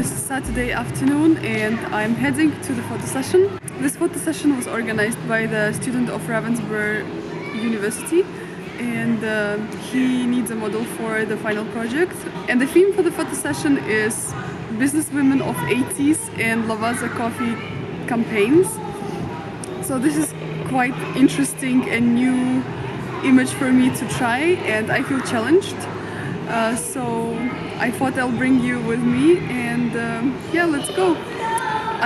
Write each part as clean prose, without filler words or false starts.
this Saturday afternoon and I'm heading to the photo session. This photo session was organized by the student of Ravensbourne University, and he needs a model for the final project. And the theme for the photo session is businesswomen of 80s and Lavazza coffee campaigns. So this is quite interesting and new image for me to try, and I feel challenged. So I thought I'll bring you with me, and yeah, let's go.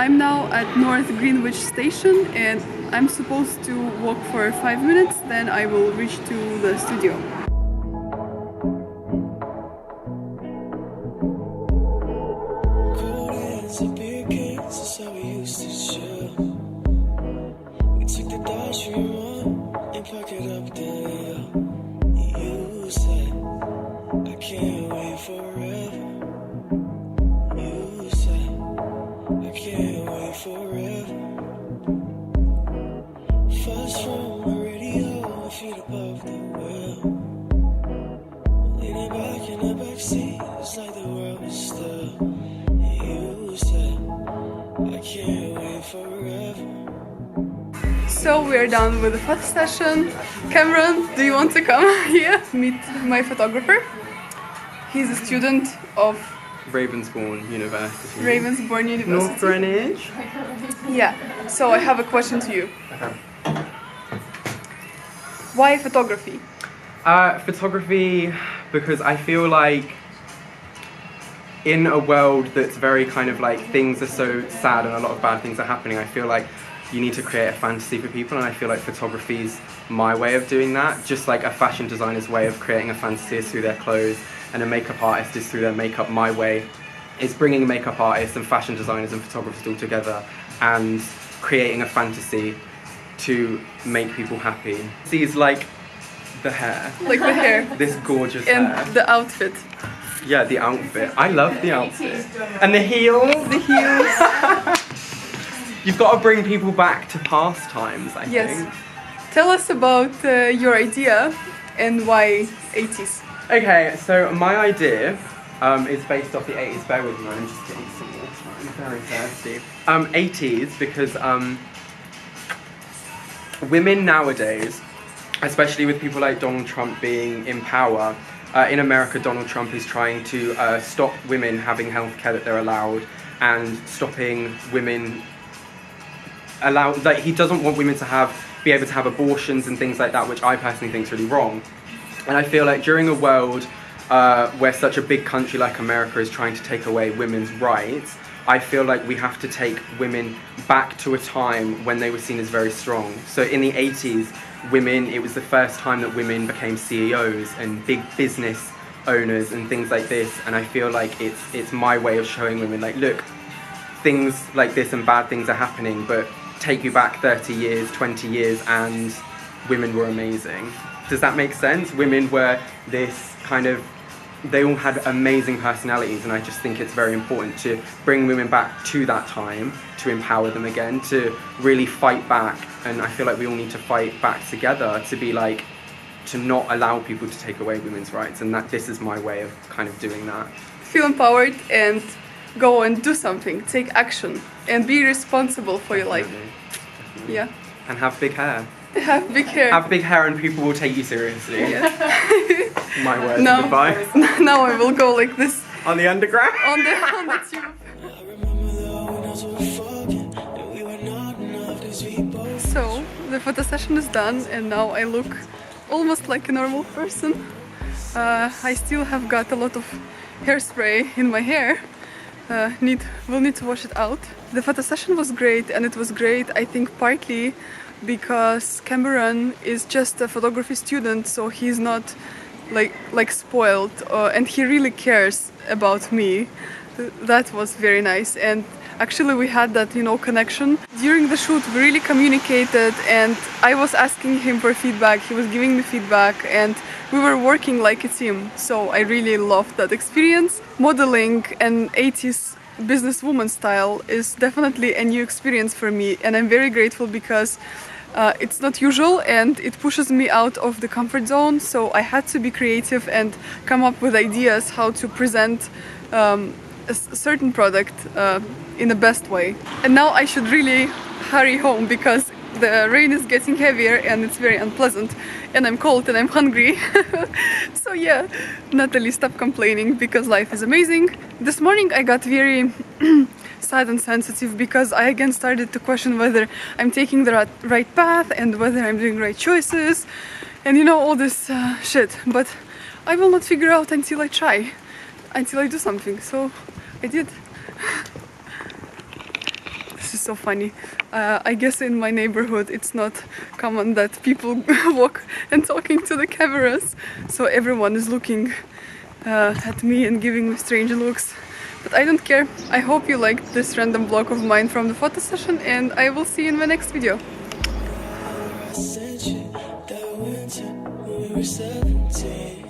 I'm now at North Greenwich Station and I'm supposed to walk for 5 minutes, then I will reach to the studio. So we're done with the photo session. Cameron, do you want to come here? Meet my photographer. He's a student of Ravensbourne University. Ravensbourne University. North Greenwich? Yeah. So I have a question to you. Okay. Why photography? Photography, because I feel like in a world that's very kind of like things are so sad and a lot of bad things are happening, I feel like you need to create a fantasy for people, and I feel like photography is my way of doing that. Just like a fashion designer's way of creating a fantasy is through their clothes, and a makeup artist is through their makeup. My way is bringing makeup artists and fashion designers and photographers all together and creating a fantasy to make people happy. See, it's like the hair. Like the hair. This gorgeous and hair. The outfit. Yeah, the outfit. I love the outfit. And the heels. The heels. You've got to bring people back to past times, I Yes. think. Tell us about your idea and why 80s. Okay, so my idea is based off the 80s. Bear with me, I'm just getting some water. I'm very thirsty. 80s because women nowadays, especially with people like Donald Trump being in power, in America, Donald Trump is trying to stop women having healthcare that they're allowed, and stopping women like he doesn't want women to be able to have abortions and things like that, which I personally think is really wrong. And I feel like during a world where such a big country like America is trying to take away women's rights, I feel like we have to take women back to a time when they were seen as very strong. So in the 80s, women, it was the first time that women became CEOs and big business owners and things like this, and I feel like it's my way of showing women, like, look, things like this and bad things are happening, but take you back 30 years, 20 years, and women were amazing. Does that make sense? Women were this kind of, they all had amazing personalities, and I just think it's very important to bring women back to that time, to empower them again, to really fight back. And I feel like we all need to fight back together to be like, to not allow people to take away women's rights, and that this is my way of kind of doing that. Feel empowered and go and do something, take action, and be responsible for your life. Definitely. Yeah. And have big hair. Have big hair. Have big hair and people will take you seriously. Yeah. My words of advice. Now I will go like this. On the underground? On the tube. So, the photo session is done and now I look almost like a normal person. I still have got a lot of hairspray in my hair. We'll need to wash it out. The photo session was great, and it was great, I think, partly because Cameron is just a photography student, so he's not like spoiled, and he really cares about me. That was very nice, and actually we had that, connection. During the shoot we really communicated, and I was asking him for feedback, he was giving me feedback, and we were working like a team. So I really loved that experience. Modeling an 80s businesswoman style is definitely a new experience for me, and I'm very grateful because it's not usual and it pushes me out of the comfort zone, so I had to be creative and come up with ideas how to present certain product in the best way. And now I should really hurry home because the rain is getting heavier and it's very unpleasant, and I'm cold and I'm hungry. So yeah, Natalie, stop complaining because life is amazing. This morning I got very sad and sensitive because I again started to question whether I'm taking the right path and whether I'm doing right choices and you know, all this shit. But I will not figure out until I try, until I do something. So I did. This is so funny. I guess in my neighborhood it's not common that people walk and talking to the cameras, so everyone is looking at me and giving me strange looks. But I don't care. I hope you liked this random vlog of mine from the photo session, and I will see you in my next video. I sent you that winter when we were 17.